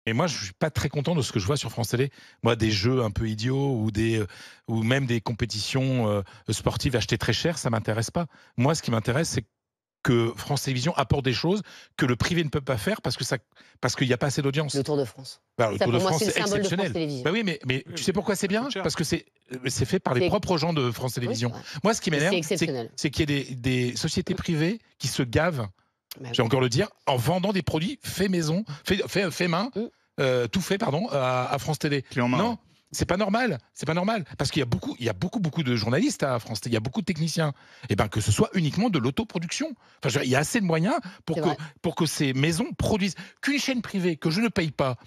Et moi, je suis pas très content de ce que je vois sur France Télé. Moi, des jeux un peu idiots ou même des compétitions, sportives achetées très cher, ça m'intéresse pas. Moi, ce qui m'intéresse, c'est que France Télévisions apporte des choses que le privé ne peut pas faire parce qu'il y a pas assez Le d'audience. Tour de France. Bah, le Ça, Tour de pour moi, France, c'est le c'est symbole de France exceptionnel. Télévisions. Bah oui, mais Oui, tu sais mais pourquoi c'est ça bien? coûte cher. Parce que c'est fait par les C'est propres gens de France Oui, c'est Télévisions. vrai. Moi, ce qui Et c'est m'énerve, exceptionnel. c'est qu'il y ait des sociétés privées qui se gavent, Bah je vais oui. encore le dire, en vendant des produits faits maison, faits main, Mmh. tout fait, pardon, à France Télé. Clé en main, ouais. Non, c'est pas normal. C'est pas normal. Parce qu'il y a beaucoup de journalistes à France Télé. Il y a beaucoup de techniciens. Et ben, que ce soit uniquement de l'autoproduction. Enfin, je veux dire, il y a assez de moyens C'est vrai. pour que ces maisons produisent. Qu'une chaîne privée que je ne paye pas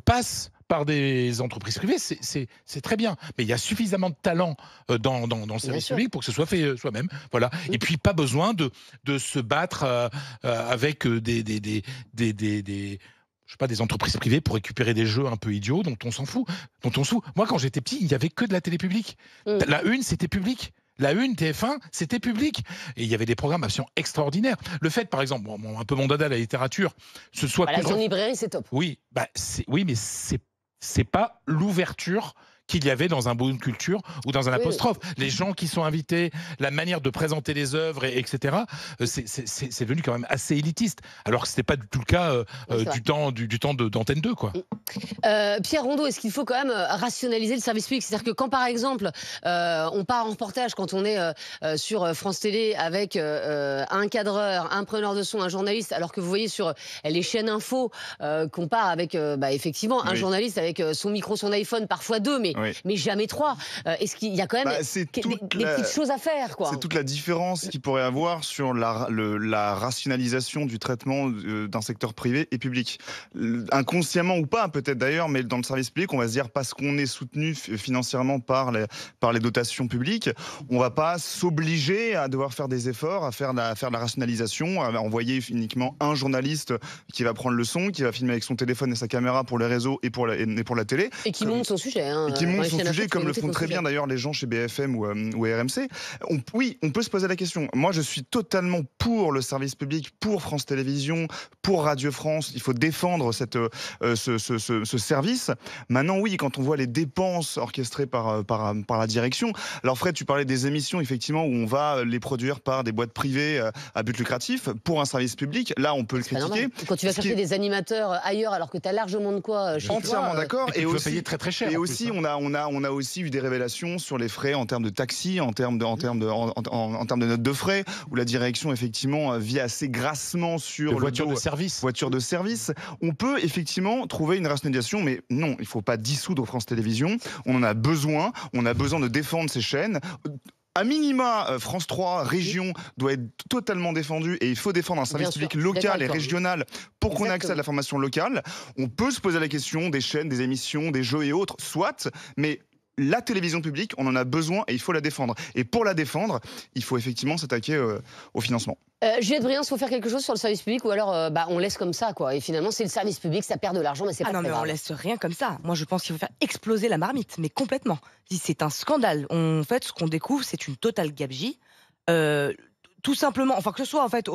passe par des entreprises privées, c'est très bien. Mais il y a suffisamment de talent dans le Bien service sûr. public pour que ce soit fait soi-même. Voilà. Mmh. Et puis, pas besoin de se battre avec je sais pas, des entreprises privées pour récupérer des jeux un peu idiots dont on s'en fout. Moi, quand j'étais petit, il y avait que de la télé publique. Mmh. La une, c'était public. La une, TF1, c'était public. Et il y avait des programmes absolument extraordinaires. Le fait, par exemple, un peu mon dada, la littérature, ce soit Bah, la que sur grande librairie, c'est top. oui, oui, mais c'est pas l'ouverture qu'il y avait dans un Bonne Culture ou dans un Oui, oui. Apostrophe. Les gens qui sont invités, la manière de présenter les œuvres, etc. C'est devenu quand même assez élitiste. Alors que c'était pas du tout le cas Oui, c'est vrai. du temps d'Antenne 2, quoi. Pierre Rondeau, est-ce qu'il faut quand même rationaliser le service public? C'est-à-dire que quand, par exemple, on part en reportage, quand on est sur France Télé avec un cadreur, un preneur de son, un journaliste, alors que vous voyez sur les chaînes info qu'on part avec, effectivement, un Oui. journaliste avec son micro, son iPhone, parfois deux, Oui. mais jamais trois. Est-ce qu'il y a quand même Bah, c'est des toute petites choses à faire, quoi? C'est toute la différence qu'il pourrait avoir sur la rationalisation du traitement d'un secteur privé et public. Inconsciemment ou pas, peut-être d'ailleurs, mais dans le service public, on va se dire parce qu'on est soutenu financièrement par les dotations publiques, on va pas s'obliger à devoir faire des efforts, à faire de la rationalisation, à envoyer uniquement un journaliste qui va prendre le son, qui va filmer avec son téléphone et sa caméra pour les réseaux et pour la télé. Et qui monte son sujet. Hein, Et qui dans montent les son chaînes sujet, info, comme faut le monter font ton très bien sujet. d'ailleurs les gens chez BFM ou RMC. Oui, on peut se poser la question. Moi, je suis totalement pour le service public, pour France Télévisions, pour Radio France. Il faut défendre ce service. Maintenant, oui, quand on voit les dépenses orchestrées par la direction. Alors Fred, tu parlais des émissions, effectivement, où on va les produire par des boîtes privées à but lucratif pour un service public. Là, on peut le C'est pas normal. critiquer. Quand tu vas Ce qui chercher est des animateurs ailleurs alors que tu as largement de quoi chez toi. entièrement d'accord. Et tu peux payer très très cher. Et en aussi, plus, hein. on a aussi eu des révélations sur les frais en termes de taxis, en termes de notes de frais, où la direction, effectivement, vit assez grassement sur De le voitures dos, de service. voitures de service. On peut effectivement trouver une rationalisation, mais non, il ne faut pas dissoudre France Télévisions. On en a besoin. On a besoin de défendre ces chaînes. À minima, France 3, région, doit être totalement défendue et il faut défendre un service Bien sûr, public je suis d'accord local et avec toi. régional pour qu'on ait accès à de l'information locale. On peut se poser la question des chaînes, des émissions, des jeux et autres, soit, mais la télévision publique, on en a besoin et il faut la défendre. Et pour la défendre, il faut effectivement s'attaquer au financement. Juliette Briens, il faut faire quelque chose sur le service public ou alors on laisse comme ça, quoi. Et finalement, c'est le service public, ça perd de l'argent, mais c'est pas Ah non, très mais on grave. laisse rien comme ça. Moi, je pense qu'il faut faire exploser la marmite, mais complètement. C'est un scandale. En fait, ce qu'on découvre, c'est une totale gabegie. Tout simplement, enfin, que ce soit en fait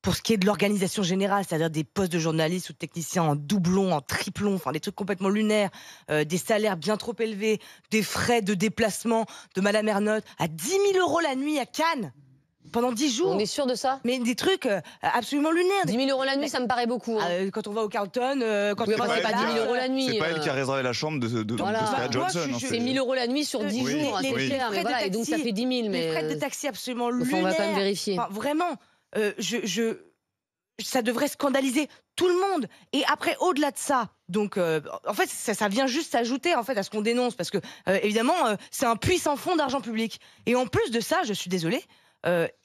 pour ce qui est de l'organisation générale, c'est-à-dire des postes de journalistes ou de techniciens en doublon, en triplon, enfin des trucs complètement lunaires, des salaires bien trop élevés, des frais de déplacement de Madame Ernotte à 10 000 € la nuit à Cannes pendant 10 jours. On est sûr de ça? Mais des trucs absolument lunaires. 10 000 € la nuit, ça me paraît beaucoup. Hein. Quand on va au Carlton, quand Oui, on enfin, va c'est pas 10 000 € la nuit. C'est pas elle qui a réservé la chambre de Voilà. Scarlett Moi, Johansson. je- C'est 1 000 € la nuit sur 10 Oui. jours, Les- c'est les cher, frais mais de voilà, et donc ça taxi, fait 10 000. Les Mais frais de taxi absolument enfin, lunaires. on va quand même vérifier. Enfin, vraiment, ça devrait scandaliser tout le monde. Et après, au-delà de ça, donc, en fait, ça vient juste s'ajouter en fait à ce qu'on dénonce, parce que évidemment, c'est un puits sans fond d'argent public. Et en plus de ça, je suis désolée.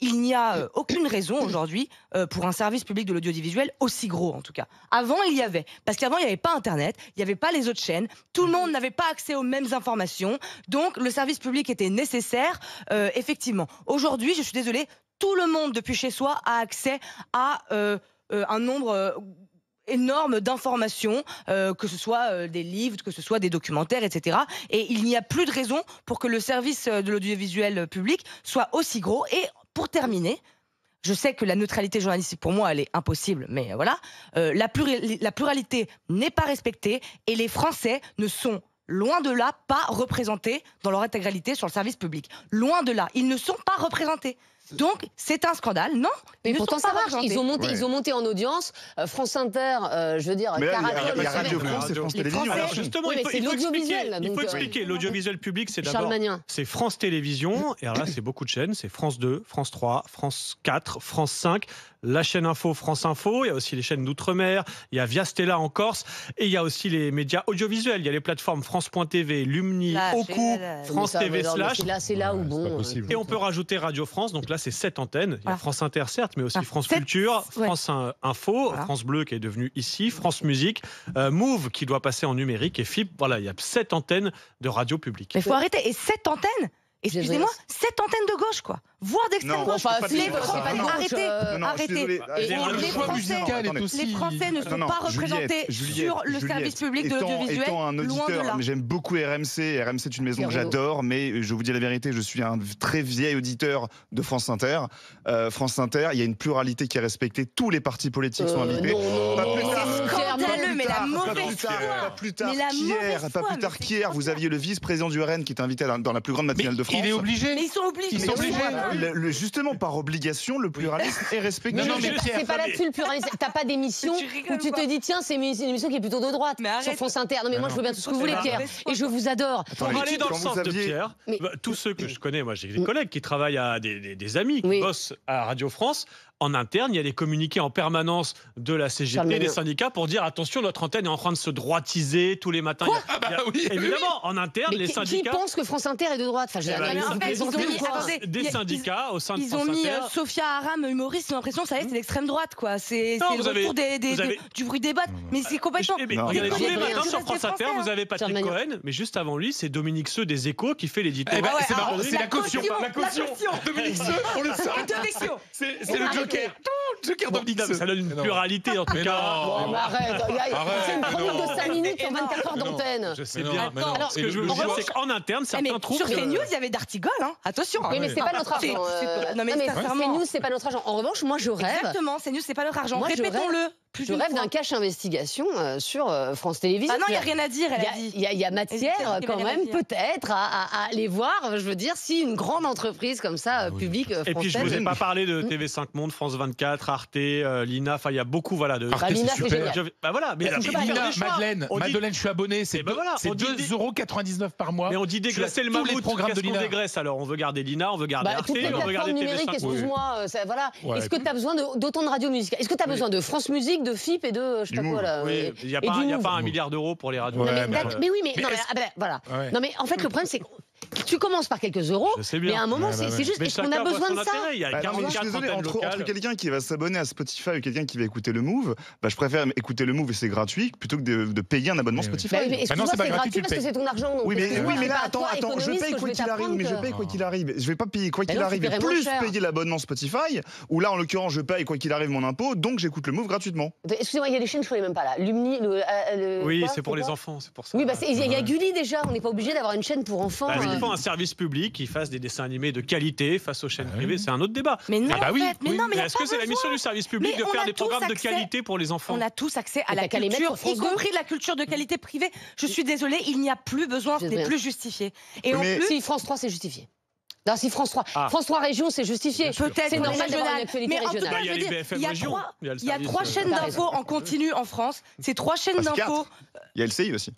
Il n'y a aucune raison aujourd'hui pour un service public de l'audiovisuel aussi gros, en tout cas. Avant, il y avait. Parce qu'avant, il n'y avait pas Internet, il n'y avait pas les autres chaînes, tout le monde n'avait pas accès aux mêmes informations, donc le service public était nécessaire, effectivement. Aujourd'hui, je suis désolée, tout le monde, depuis chez soi, a accès à un nombre énorme d'informations, que ce soit des livres, que ce soit des documentaires, etc. Et il n'y a plus de raison pour que le service de l'audiovisuel public soit aussi gros. Et pour terminer, Je sais que la neutralité journalistique, pour moi, elle est impossible, mais voilà. La pluralité n'est pas respectée et les Français ne sont loin de là pas représentés dans leur intégralité sur le service public. Loin de là, ils ne sont pas représentés. Donc, c'est un scandale, non? Mais pourtant, ça marche. Ils ont monté en audience. France Inter, je veux dire, Mais là, il y a caracole. Radio France et France Télévisions. Français- Alors justement, Oui, mais c'est l'audiovisuel, il faut donc, expliquer. L'audiovisuel public, c'est d'abord Charlemagnien. c'est France Télévisions, et alors là, c'est beaucoup de chaînes. C'est France 2, France 3, France 4, France 5, la chaîne Info, France Info. Il y a aussi les chaînes d'outre-mer. Il y a Via Stella en Corse. Et il y a aussi les médias audiovisuels. Il y a les plateformes France.tv, Lumni, Là, Oku, j'ai- France Mais ça, TV mais non, Slash. mais c'est là où Ouais, c'est bon. pas possible. Et on peut rajouter Radio France, donc là c'est 7 antennes. Il y a Voilà. France Inter certes, mais aussi Ah, France 7, Culture, ouais. France Info, Voilà. France Bleu qui est devenu ici, France Musique, Move qui doit passer en numérique et FIP. Voilà, il y a 7 antennes de radio publique. Mais il faut arrêter. Et 7 antennes, excusez-moi, 7 antennes de gauche, quoi. Voire d'extrême Non, gauche. Enfin, pas Philippe, dire ça. c'est pas de Non, gauche, arrêtez. Non, non, je suis Arrêtez. désolé. Et Alors, les le choix Français- musical est aussi. Les Français ne sont Non, non, pas représentés sur le service public de l'audiovisuel. Étant un Loin de auditeur, là. j'aime beaucoup RMC. RMC est une maison que Pierre j'adore, mais je vous dis la vérité, je suis un très vieil auditeur de France Inter. France Inter, il y a une pluralité qui est respectée. Tous les partis politiques sont invités. Pas plus tard. C'est scandaleux, mais la Pas mauvaise plus tard, foi. pas plus tard Mais la qu'hier, mauvaise pas foi, plus tard mais c'est qu'hier, vous aviez le vice-président du RN qui est invité dans la plus grande Mais matinale de France. il est obligé. Mais ils sont obligés. Ils sont Mais obligés. Justement, par obligation, le pluralisme est respecté. Non, mais C'est Pierre, pas là-dessus le pluralisme. T'as pas d'émission Mais tu rigoles où tu ou quoi te dis tiens c'est une émission qui est plutôt de droite Mais sur arrête. France Inter. Non mais moi je veux bien tout ce que vous voulez Mais Pierre arrête. et je vous adore. Pour Attendez, aller dans le quand sens vous de aviez- Pierre, Mais- tous ceux que je connais, moi j'ai des collègues qui travaillent à des amis qui Oui. bossent à Radio France. En interne, il y a des communiqués en permanence de la CGT, Charlemagne. des syndicats pour dire attention, notre antenne est en train de se droitiser tous les matins. Ah bah oui, Évidemment, en interne, Mais les qui syndicats. pense que France Inter est de droite? Enfin, je veux Eh dire, ben, mais les en fait, syndicats, ils ont mis quoi quoi des syndicats au sein de Ils France ont mis Inter. Sophia Aram, humoriste, j'ai l'impression, ça y est, c'est l'extrême droite, quoi. C'est Non, le vous avez- retour vous avez- du bruit des bottes. Mais c'est complètement. Eh ben, Non, regardez, mais tous les non, matins mais sur non, France c'est Inter, français, vous avez Patrick Charlemagne. Cohen, mais juste avant lui, c'est Dominique Seux des Échos qui fait l'édito. Eh ben, ouais, c'est alors, marrant, c'est la la caution. caution, La caution. la caution. Dominique Seux, on le sait. C'est le Joker. Joker Dominique Non, mais Seux. ça donne une Mais non. pluralité en tout Mais cas. non. Bon, bah, arrête, c'est une chronique non. de 5 minutes sur 24 heures Mais non. d'antenne. Je sais Mais non, bien. mais non. Alors, Ce que je veux le vous dire, jour- c'est qu'en interne, Eh, mais certains trouvent sur que. CNews, il y avait d'Artigol, hein. Attention. Oui, mais c'est pas notre argent. Non, mais sincèrement. CNews, c'est pas notre argent. En revanche, moi, je rêve. Exactement, CNews, c'est pas notre argent. Moi, je Répétons-le. Je rêve d'un cache investigation sur France Télévisions. Ah non, il n'y a rien à dire, elle a dit. Il y a matière Hésitez, quand il y a rien à même dire. peut-être à aller voir, je veux dire, si une grande entreprise comme ça, oui. publique Et puis je vous ai française. pas parlé de TV5 Monde, France 24, Arte, Lina, enfin il y a beaucoup voilà de. Arte, Bah, Lina, c'est c'est super. génial. Bah voilà, mais Mais il je faut sais faire pas, des choix. Madeleine, On dit- Madeleine, je suis abonné, c'est Eh ben voilà, on dit 2,99 € par mois. Mais on dit dégraisser le tous les mammouth, programmes qu'est-ce de qu'on Lina. dégraisse alors? On veut garder Lina, on veut garder Bah, Arte, toutes les on veut plateformes garder numériques, TV5. excuse-moi, voilà. Ouais. Est-ce que tu as besoin d'autant de radios musicales? Est-ce que tu as besoin de France Musique, de FIP et de je sais pas Du quoi là Oui, il n'y a et pas du y a Move. pas 1 milliard d'euros pour les radios. Ouais, Non, mais, mais d'accord, mais oui, mais, mais non, mais, est-ce- voilà. Ouais. Non, mais en fait, le problème, c'est que tu commences par quelques euros, Je sais mais bien. à un moment, Ouais, bah, c'est ouais. juste, Mais est-ce qu'on chacun a voit besoin son de ça? intérêt. Il y a Bah non, mais je suis 44 désolé, antennes entre locales. quelqu'un qui va s'abonner à Spotify ou quelqu'un qui va écouter le Move, bah, je préfère écouter le Move et c'est gratuit plutôt que de payer un abonnement Oui, oui. Spotify. Bah oui, mais Bah non, excuse-moi, c'est pas c'est gratuit, gratuit tu parce que le c'est ton argent. donc Oui, mais excuse-moi, là, c'est pas attends, toi, je économiste, paye que quoi vais qu'il arrive, t'apprendre mais je que- paye quoi qu'il arrive. Je vais pas payer quoi Bah qu'il non, arrive, tu paierais moins plus cher. payer l'abonnement Spotify, ou là, en l'occurrence, je paye quoi qu'il arrive mon impôt, donc j'écoute le Move gratuitement. Excusez-moi, il y a des chaînes, je connais même pas là. Lumni, Oui, quoi, c'est pour les quoi enfants, c'est pour ça. Oui, bah il y a Gulli déjà, on n'est pas obligé d'avoir une chaîne pour enfants. Bah, il faut un service public qui fasse des dessins animés de qualité face aux chaînes Ah privées, oui. c'est un autre débat. Mais non, Ah bah en oui, fait, mais oui. non, mais Mais y a est-ce que pas c'est la besoin. mission du service public Mais de on faire a des tous programmes de accès- qualité pour les enfants? On a tous accès à Mais la t'as qu'à les mettre culture, sur y France 2. compris de la culture de qualité privée. Je suis désolée, il n'y a plus besoin, ce Je n'est sais. plus justifié. Et en Mais- plus, Si France 3, c'est justifié. Non, si France 3, Ah. France 3 région, c'est justifié. peut-être C'est pour les normal d'avoir une régionales. actualité Mais en tout régionale. cas, Il y a je veux les dire, BFM il y a régions, trois- il y a le il y a service, 3 chaînes T'as d'infos en continu en France. Ces 3 chaînes Ah, c'est d'infos. Il y a LCI aussi.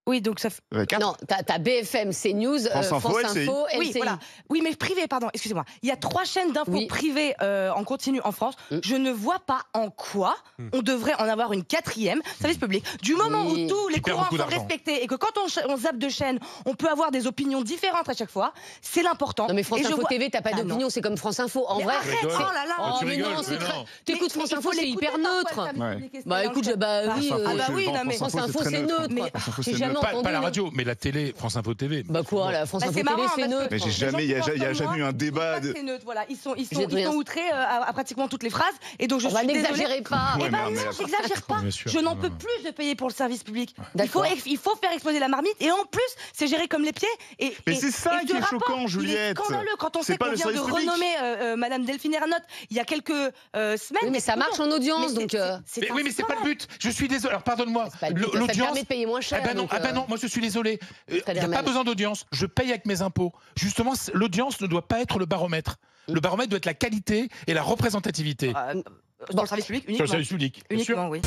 Oui, donc ça fait. Ouais, 4. Non, t'as BFM, CNews, France Info, LCI. Oui, LCI. voilà. Oui, mais privé, pardon, excusez-moi. Il y a 3 chaînes d'infos Oui. privées en continu en France. Je ne vois pas en quoi on devrait en avoir une 4e, service public. Du moment Oui. où tous les Qui perd courants beaucoup sont d'argent. respectés et que quand on zappe de chaînes, on peut avoir des opinions différentes à chaque fois, c'est l'important. Non, mais France Et je Info vois- TV, t'as pas Ah, non. d'opinion, c'est comme France Info. En Mais vrai, arrête, rigole. oh là là. Oh, tu mais rigoles, non, mais c'est très. non. T'écoutes Mais France il faut Info, c'est l'écouter hyper parfois, neutre. le service Ouais. public, Bah écoute, bah oui. Ah bah oui, non, mais France France Info, Info, c'est neutre. Info, J'ai c'est jamais jamais entendu. Pas la radio, mais la télé, France Info TV. Bah quoi, la France Bah, Info c'est Télé, marrant, c'est parce que neutre. Mais il n'y a jamais eu un débat. C'est neutre, voilà. Ils sont J'ai rien. outrés à pratiquement toutes les phrases. Et donc je Bah, suis désolée. n'exagérez pas. Ouais, Eh ben mais non, j'exagère pas. Bien sûr. Je n'en peux plus de payer pour le service public. Il faut D'accord. faire exploser la marmite et en plus, c'est géré comme les pieds. Mais c'est ça ce qui est rapport, choquant, il est Juliette. scandaleux quand on C'est sait pas qu'on le vient de service public. renommer Madame Delphine Ernotte il y a quelques semaines. Oui, mais ça marche en audience, Mais donc. Oui, mais c'est pas le but. Je suis désolé. Alors, pardonne-moi. C'est pas le but. Ça te permet de payer moins cher. Ah ben non, donc, ah ben non, moi je suis désolé. Il n'y a pas besoin d'audience. Je paye avec mes impôts. Justement, l'audience ne doit pas être le baromètre. Le baromètre doit être la qualité et la représentativité. Dans le service public Sur le uniquement. service public. bien sûr. Uniquement, oui.